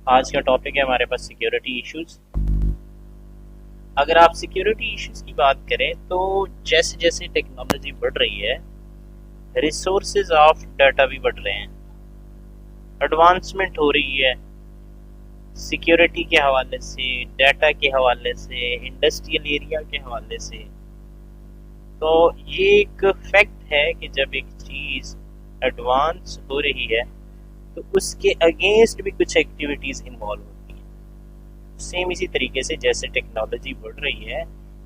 आज का टॉपिक है हमारे पास सिक्योरिटी इश्यूज। अगर आप सिक्योरिटी इश्यूज की बात करें तो जैसे जैसे टेक्नोलॉजी बढ़ रही है, रिसोर्सेज ऑफ डाटा भी बढ़ रहे हैं, एडवांसमेंट हो रही है सिक्योरिटी के हवाले से, डाटा के हवाले से, इंडस्ट्रियल एरिया के हवाले से। तो ये एक फैक्ट है कि जब एक चीज़ एडवांस हो रही है तो उसके अगेंस्ट भी कुछ एक्टिविटीज़ इन्वॉल्व होती हैं। सेम इसी तरीके से जैसे टेक्नोलॉजी बढ़ रही है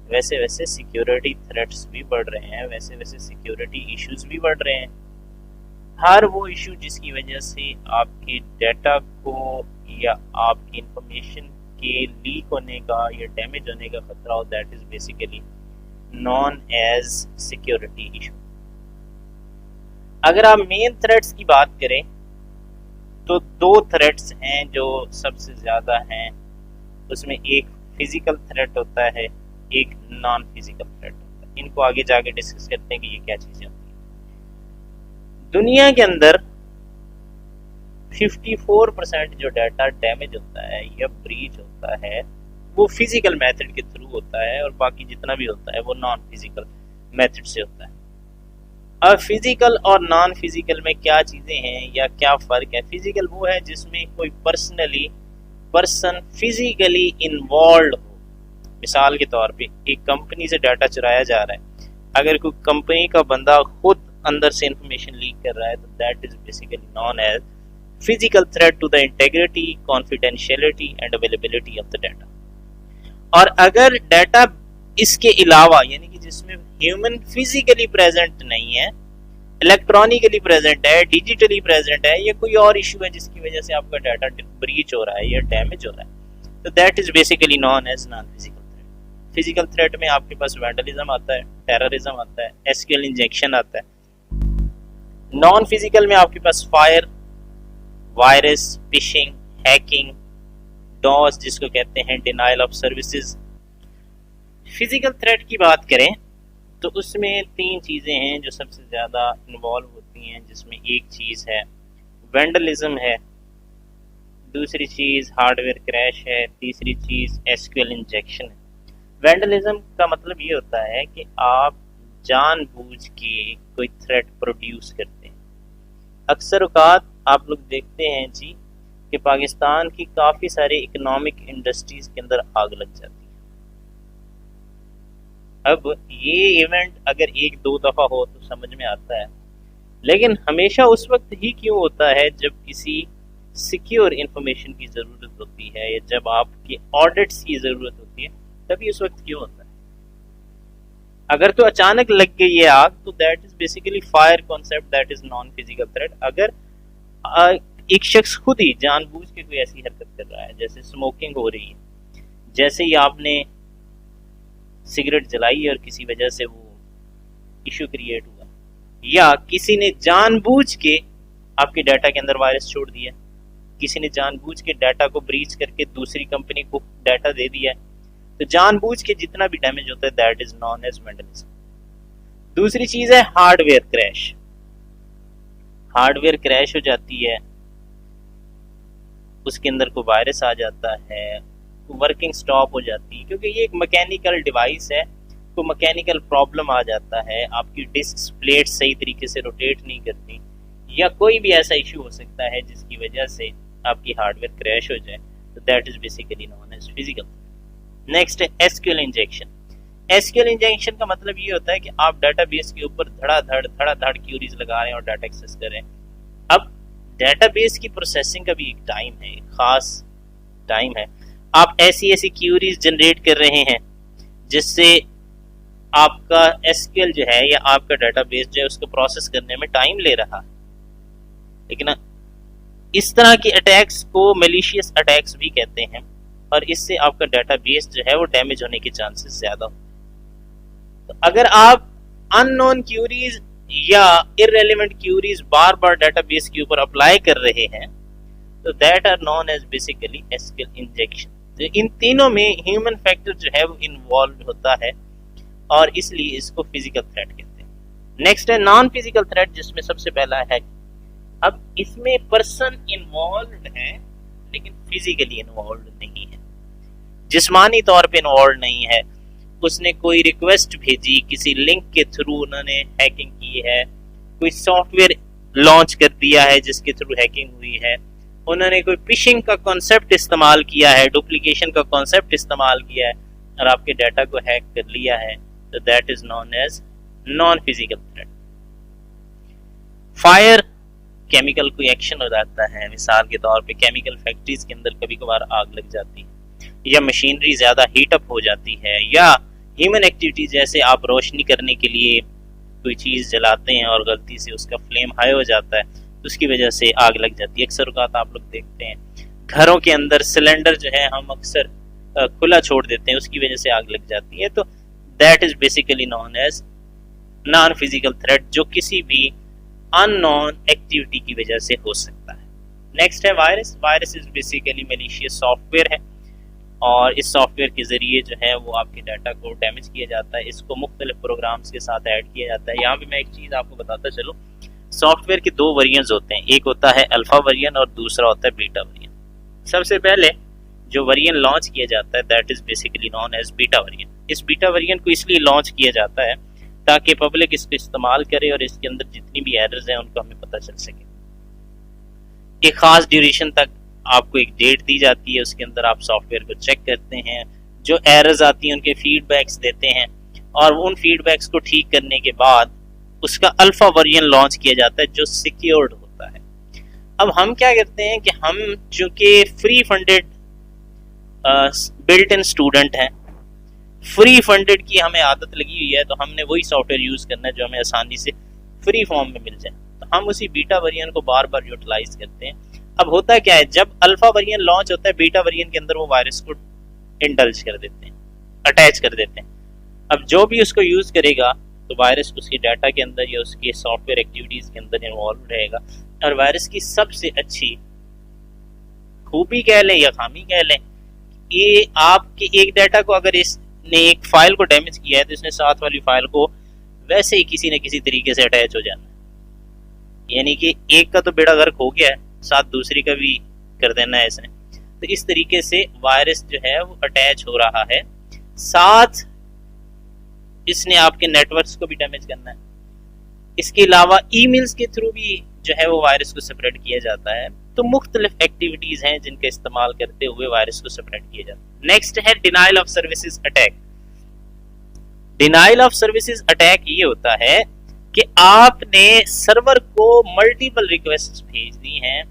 वैसे वैसे सिक्योरिटी थ्रेट्स भी बढ़ रहे हैं, वैसे वैसे सिक्योरिटी इश्यूज भी बढ़ रहे हैं। हर वो इशू जिसकी वजह से आपके डाटा को या आपकी इंफॉर्मेशन के लीक होने का या डैमेज होने का खतरा हो, that is basically known as security issue. अगर आप मेन थ्रेट्स की बात करें तो दो थ्रेट्स हैं जो सबसे ज़्यादा हैं। उसमें एक फिजिकल थ्रेट होता है, एक नॉन फिजिकल थ्रेट होता है। इनको आगे जाके डिस्कस करते हैं कि ये क्या चीज़ें होती हैं। दुनिया के अंदर 54% जो डाटा डैमेज होता है या ब्रीच होता है वो फिजिकल मेथड के थ्रू होता है, और बाकी जितना भी होता है वो नॉन फिजिकल मेथड से होता है। अब फिजिकल और नॉन फिजिकल में क्या चीज़ें हैं या क्या फ़र्क है? फिजिकल वो है जिसमें कोई पर्सन फिजिकली इन्वॉल्व हो। मिसाल के तौर पे एक कंपनी से डाटा चुराया जा रहा है, अगर कोई कंपनी का बंदा खुद अंदर से इंफॉर्मेशन लीक कर रहा है तो that is basically known as physical threat to the integrity, confidentiality and availability of the data. और अगर डाटा इसके अलावा यानी कि जिसमें ह्यूमन फिजिकली प्रेजेंट नहीं है, इलेक्ट्रॉनिकली प्रेजेंट है, डिजिटली प्रेजेंट है, या कोई और इशू है जिसकी वजह से आपका डाटा ब्रीच हो रहा है या डैमेज हो रहा है, तो that is basically known as non physical threat. Physical threat में आपके पास वैंडलिज्म आता है, टेररिज्म आता है, एसक्यूएल इंजेक्शन आता है। नॉन फिजिकल में आपके पास fire, virus, phishing, hacking, DoS जिसको कहते हैं denial of services. Physical threat की बात करें तो उसमें तीन चीज़ें हैं जो सबसे ज़्यादा इन्वॉल्व होती हैं, जिसमें एक चीज़ है वैंडलिज्म है, दूसरी चीज़ हार्डवेयर क्रैश है, तीसरी चीज़ एसक्यूएल इंजेक्शन है। वैंडलिज्म का मतलब ये होता है कि आप जानबूझ के कोई थ्रेट प्रोड्यूस करते हैं। अक्सर औकात आप लोग देखते हैं जी कि पाकिस्तान की काफ़ी सारी इकोनॉमिक इंडस्ट्रीज़ के अंदर आग लग जाती है। अब ये इवेंट अगर एक दो दफ़ा हो तो समझ में आता है, लेकिन हमेशा उस वक्त ही क्यों होता है जब किसी सिक्योर इंफॉर्मेशन की ज़रूरत होती है या जब आपके ऑडिट्स की ज़रूरत होती है, तभी उस वक्त क्यों होता है? अगर तो अचानक लग गई है आग तो that is basically fire concept, that is non physical threat. अगर एक शख्स खुद ही जानबूझ के कोई ऐसी हरकत कर रहा है, जैसे स्मोकिंग हो रही है, जैसे ही आपने सिगरेट जलाई और किसी वजह से वो इशू क्रिएट हुआ, या किसी ने जानबूझ के आपके डाटा के अंदर वायरस छोड़ दिया, किसी ने जानबूझ के डाटा को ब्रीच करके दूसरी कंपनी को डाटा दे दिया, तो जानबूझ के जितना भी डैमेज होता है that is known as vandalism. दूसरी चीज है हार्डवेयर क्रैश। हार्डवेयर क्रैश हो जाती है, उसके अंदर कोई वायरस आ जाता है, वर्किंग स्टॉप हो जाती है, क्योंकि ये एक मैकेनिकल डिवाइस है, तो मैकेनिकल प्रॉब्लम आ जाता है, आपकी डिस्क प्लेट सही तरीके से रोटेट नहीं करती, या कोई भी ऐसा इशू हो सकता है जिसकी वजह से आपकी हार्डवेयर क्रैश हो जाए, तो that is basically known as physical. Next है एसक्यूएल इंजेक्शन। एसक्यूएल इंजेक्शन का मतलब ये होता है कि आप डाटाबेस के ऊपर धड़ाधड़ क्यूरीज लगा रहे हैं और डाटा एक्सेस कर रहे हैं। अब डाटाबेस की प्रोसेसिंग का भी एक टाइम है, एक खास टाइम है। आप ऐसी क्यूरीज जनरेट कर रहे हैं जिससे आपका एसक्यूएल जो है या आपका डाटाबेस जो है उसको प्रोसेस करने में टाइम ले रहा है। लेकिन इस तरह के अटैक्स को मैलिशियस अटैक्स भी कहते हैं, और इससे आपका डाटाबेस जो है वो डैमेज होने के चांसेस ज्यादा होते हैं। तो अगर आप अननोन क्यूरीज या इररेलेवेंट क्यूरीज बार बार डाटाबेस के ऊपर अप्लाई कर रहे हैं तो that are known as basically SQL injection. तो इन तीनों में ह्यूमन फैक्टर जो है वो इन्वॉल्व होता है, और इसलिए इसको फिजिकल थ्रेट कहते हैं। नेक्स्ट है नॉन फिजिकल थ्रेट, जिसमें सबसे पहला है, अब इसमें पर्सन इन्वॉल्व है लेकिन फिजिकली इन्वॉल्व नहीं है, जिस्मानी तौर पे इन्वॉल्व नहीं है, उसने कोई रिक्वेस्ट भेजी, किसी लिंक के थ्रू उन्होंने हैकिंग की है, कोई सॉफ्टवेयर लॉन्च कर दिया है जिसके थ्रू हैकिंग हुई है, उन्होंने कोई फिशिंग का कॉन्सेप्ट इस्तेमाल किया है, डुप्लीकेशन का कॉन्सेप्ट इस्तेमाल किया है और आपके डाटा को हैक कर लिया है, तो that is known as non physical threat. Fire, chemical कोई एक्शन हो जाता है, मिसाल के तौर पे केमिकल फैक्ट्रीज के अंदर कभी कभार आग लग जाती है, या मशीनरी ज्यादा हीट अप हो जाती है, या ह्यूमन एक्टिविटी जैसे आप रोशनी करने के लिए कोई चीज जलाते हैं और गलती से उसका फ्लेम हाई हो जाता है, तो उसकी वजह से आग लग जाती है। अक्सर औक़ात आप लोग देखते हैं घरों के अंदर सिलेंडर जो है हम अक्सर खुला छोड़ देते हैं, उसकी वजह से आग लग जाती है, तो that is basically known as non physical threat, जो किसी भी अननोन एक्टिविटी की वजह से हो सकता है। नेक्स्ट है virus. Virus is basically malicious software है और इस सॉफ्टवेयर के जरिए जो है वो आपके डाटा को डैमेज किया जाता है, इसको मुख्तलिफ प्रोग्राम्स के साथ ऐड किया जाता है। यहाँ पे मैं एक चीज़ आपको बताता चलूँ, सॉफ्टवेयर के दो वेरिएंट्स होते हैं, एक होता है अल्फा वेरिएंट और दूसरा होता है बीटा वेरिएंट। सबसे पहले जो वेरिएंट लॉन्च किया जाता है that is basically known as beta variant. इस बीटा वेरिएंट को इसलिए लॉन्च किया जाता है ताकि पब्लिक इसको इस्तेमाल करे और इसके अंदर जितनी भी एरर्स हैं उनको हमें पता चल सके। एक खास ड्यूरेशन तक आपको एक डेट दी जाती है, उसके अंदर आप सॉफ्टवेयर को चेक करते हैं, जो एरर्स आती हैं उनके फीडबैक्स देते हैं और उन फीडबैक्स को ठीक करने के बाद उसका अल्फा वर्जन लॉन्च किया जाता है जो सिक्योर्ड होता है। अब हम क्या करते हैं कि हम चूंकि free funded built in student हैं, फ्री फंडेड की हमें आदत लगी हुई है, तो हमने वही सॉफ्टवेयर यूज करना है जो हमें आसानी से फ्री फॉर्म में मिल जाए, तो हम उसी बीटा वेरिएंट को बार बार यूटिलाइज करते हैं। अब होता क्या है, जब अल्फा वेरिएंट लॉन्च होता है बीटा वेरिएंट के अंदर वो वायरस को इंडल्ज कर देते हैं, अटैच कर देते हैं। अब जो भी उसको यूज करेगा तो वायरस उसकी डाटा के अंदर या उसके सॉफ्टवेयर एक्टिविटीज के अंदर इन्वॉल्व रहेगा। और वायरस की सबसे अच्छी खूबी कह लें या खामी कह लें, ये आपके एक डाटा को अगर इसने एक फाइल को डैमेज किया है तो इसने साथ वाली फाइल को वैसे ही किसी न किसी तरीके से अटैच हो जाना है, यानी कि एक का तो बेड़ा गर्क हो गया है, साथ दूसरी का भी कर देना है इसने। तो इस तरीके से वायरस जो है वो अटैच हो रहा है, साथ इसने आपके नेटवर्क्स को भी डैमेज करना है। इसके अलावा ईमेल्स के थ्रू भी जो है वो वायरस को स्प्रेड किया जाता है। तो मुख्तलिफ एक्टिविटीज हैं जिनका इस्तेमाल करते हुए वायरस को स्प्रेड किया जाता है। नेक्स्ट है denial of services attack. Denial of services attack ये होता है कि आपने सर्वर को मल्टीपल रिक्वेस्ट भेज दी हैं।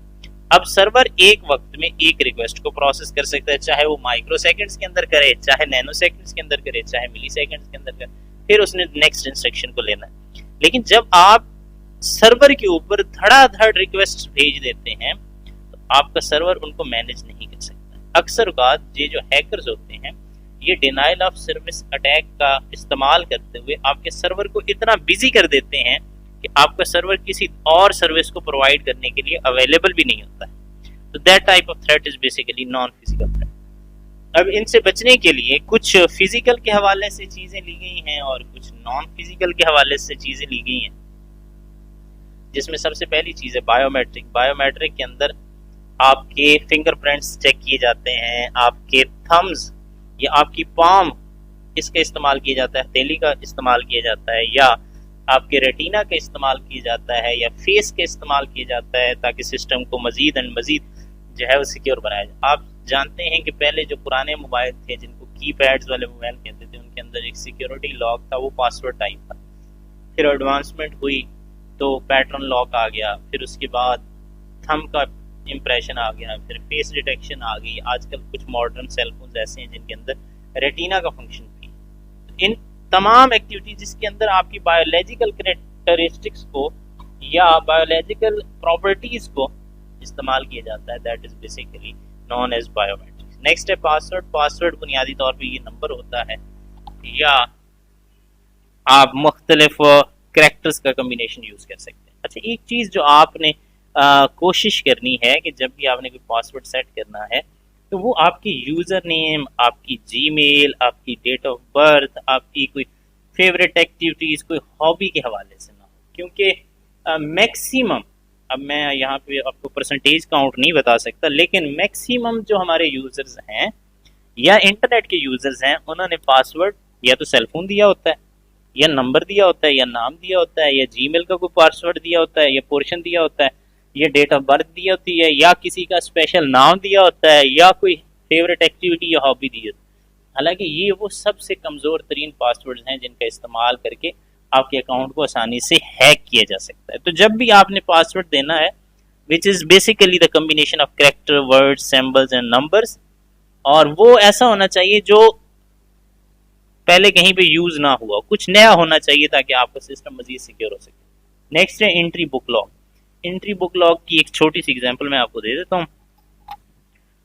अब सर्वर एक वक्त में एक रिक्वेस्ट को प्रोसेस कर सकता है, चाहे वो माइक्रो सेकंड्स के अंदर करे, चाहे नैनो सेकंड्स के अंदर करे, चाहे मिली सेकंड्स के अंदर करे, फिर उसने नेक्स्ट इंस्ट्रक्शन को लेना है। लेकिन जब आप सर्वर के ऊपर धड़ाधड़ रिक्वेस्ट भेज देते हैं तो आपका सर्वर उनको मैनेज नहीं कर सकता। अक्सर औक़ात ये जो हैकर्स होते हैं ये डिनाइल ऑफ सर्विस अटैक का इस्तेमाल करते हुए आपके सर्वर को इतना बिजी कर देते हैं कि आपका सर्वर किसी और सर्विस को प्रोवाइड करने के लिए अवेलेबल भी नहीं होता है। तो that type of threat is basically non physical threat. अब इनसे बचने के लिए कुछ फिजिकल के हवाले से चीजें ली गई हैं और कुछ नॉन फिजिकल के हवाले से चीजें ली गई हैं, जिसमें सबसे पहली चीज है बायोमेट्रिक। बायोमेट्रिक के अंदर आपके फिंगरप्रिंट्स चेक किए जाते हैं, आपके थम्स या आपकी पाम इसका इस्तेमाल किया जाता है, हथेली का इस्तेमाल किया जाता है, या आपके रेटिना का इस्तेमाल किया जाता है, या फेस का इस्तेमाल किया जाता है ताकि सिस्टम को मजीद एंड मजीद जो है वो सिक्योर बनाया जाए। आप जानते हैं कि पहले जो पुराने मोबाइल थे जिनको कीपैड्स वाले मोबाइल कहते थे उनके अंदर एक सिक्योरिटी लॉक था, वो पासवर्ड टाइप था। फिर एडवांसमेंट हुई तो पैटर्न लॉक आ गया, फिर उसके बाद थंब का इम्प्रेशन आ गया, फिर फेस डिटेक्शन आ गई। आजकल कुछ मॉडर्न सेलफोन्स ऐसे हैं जिनके अंदर रेटिना का फंक्शन भी। तो इन तमाम एक्टिविटी जिसके अंदर आपकी बायोलॉजिकल कैरेक्टरिस्टिक्स को या बायोलॉजिकल प्रॉपर्टीज को इस्तेमाल किया जाता है, that is basically known as biometrics. Next है पासवर्ड। पासवर्ड बुनियादी तौर पे ये नंबर होता है या आप मुख्तलिफ कैरेक्टर्स का कम्बिनेशन यूज कर सकते हैं। अच्छा, एक चीज जो आपने कोशिश करनी है कि जब भी आपने कोई पासवर्ड सेट करना है तो वो आपकी यूजर नेम, आपकी जीमेल, आपकी डेट ऑफ बर्थ, आपकी कोई फेवरेट एक्टिविटीज, कोई हॉबी के हवाले से ना हो, क्योंकि मैक्सिमम अब मैं यहाँ पे आपको परसेंटेज काउंट नहीं बता सकता, लेकिन मैक्सिमम जो हमारे यूजर्स हैं या इंटरनेट के यूजर्स हैं, उन्होंने पासवर्ड या तो सेलफोन दिया होता है, या नंबर दिया होता है, या नाम दिया होता है, या जीमेल का कोई पासवर्ड दिया होता है, या पोर्शन दिया होता है, या डेट ऑफ बर्थ दी होती है, या किसी का स्पेशल नाम दिया होता है, या कोई फेवरेट एक्टिविटी या हॉबी दी होती है। हालांकि ये वो सबसे कमज़ोर तरीन पासवर्ड्स हैं जिनका इस्तेमाल करके आपके अकाउंट को आसानी से हैक किया जा सकता है। तो जब भी आपने पासवर्ड देना है, which is basically the combination of character, words, symbols and numbers, और वो ऐसा होना चाहिए जो पहले कहीं पे यूज ना हुआ, कुछ नया होना चाहिए ताकि आपका सिस्टम मजीद सिक्योर हो सके। नेक्स्ट है entry book log. Entry book log की एक छोटी सी एग्जांपल मैं आपको दे देता हूँ।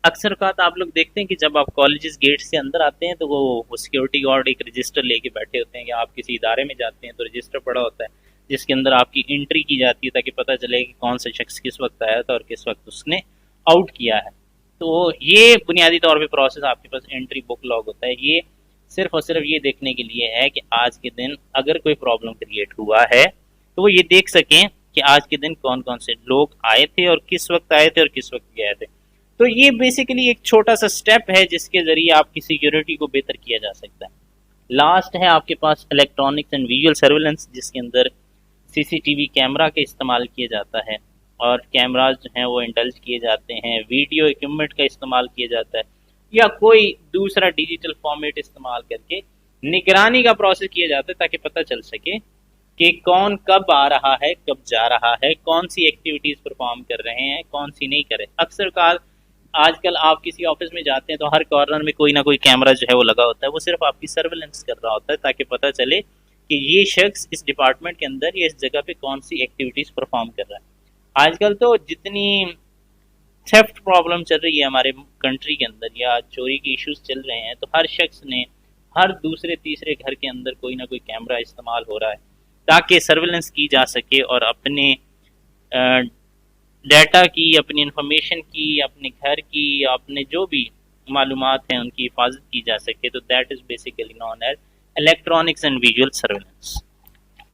अक्सर औक़ात आप लोग देखते हैं कि जब आप कॉलेजेस गेट से अंदर आते हैं तो वो सिक्योरिटी गार्ड एक रजिस्टर लेके बैठे होते हैं, या आप किसी इदारे में जाते हैं तो रजिस्टर पड़ा होता है जिसके अंदर आपकी एंट्री की जाती है ताकि पता चले कि कौन सा शख्स किस वक्त आया था और किस वक्त उसने आउट किया है। तो ये बुनियादी तौर पे प्रोसेस आपके पास एंट्री बुक लॉग होता है। ये सिर्फ और सिर्फ ये देखने के लिए है कि आज के दिन अगर कोई प्रॉब्लम क्रिएट हुआ है तो वो ये देख सकें कि आज के दिन कौन कौन से लोग आए थे और किस वक्त आए थे और किस वक्त गए थे। तो ये बेसिकली एक छोटा सा स्टेप है जिसके जरिए आपकी सिक्योरिटी को बेहतर किया जा सकता है। लास्ट है आपके पास इलेक्ट्रॉनिक्स एंड विजुअल सर्विलेंस, जिसके अंदर सीसीटीवी कैमरा का इस्तेमाल किया जाता है और कैमराज जो हैं वो इंडल्ज किए जाते हैं, वीडियो इक्विपमेंट का इस्तेमाल किया जाता है, या कोई दूसरा डिजिटल फॉर्मेट इस्तेमाल करके निगरानी का प्रोसेस किया जाता है ताकि पता चल सके कि कौन कब आ रहा है, कब जा रहा है, कौन सी एक्टिविटीज़ परफॉर्म कर रहे हैं, कौन सी नहीं कर रहे। अक्सर काल आजकल आप किसी ऑफिस में जाते हैं तो हर कॉर्नर में कोई ना कोई कैमरा जो है वो लगा होता है, वो सिर्फ आपकी सर्वेलेंस कर रहा होता है ताकि पता चले कि ये शख्स इस डिपार्टमेंट के अंदर या इस जगह पे कौन सी एक्टिविटीज़ परफॉर्म कर रहा है। आजकल तो जितनी थेफ्ट प्रॉब्लम चल रही है हमारे कंट्री के अंदर या चोरी के इश्यूज चल रहे हैं, तो हर शख्स ने हर दूसरे तीसरे घर के अंदर कोई ना कोई कैमरा इस्तेमाल हो रहा है ताकि सर्वेलेंस की जा सके और अपने डाटा की, अपनी इंफॉर्मेशन की, अपने घर की, अपने जो भी मालूमात हैं उनकी हिफाजत की जा सके। तो that is basically known as electronics and visual surveillance.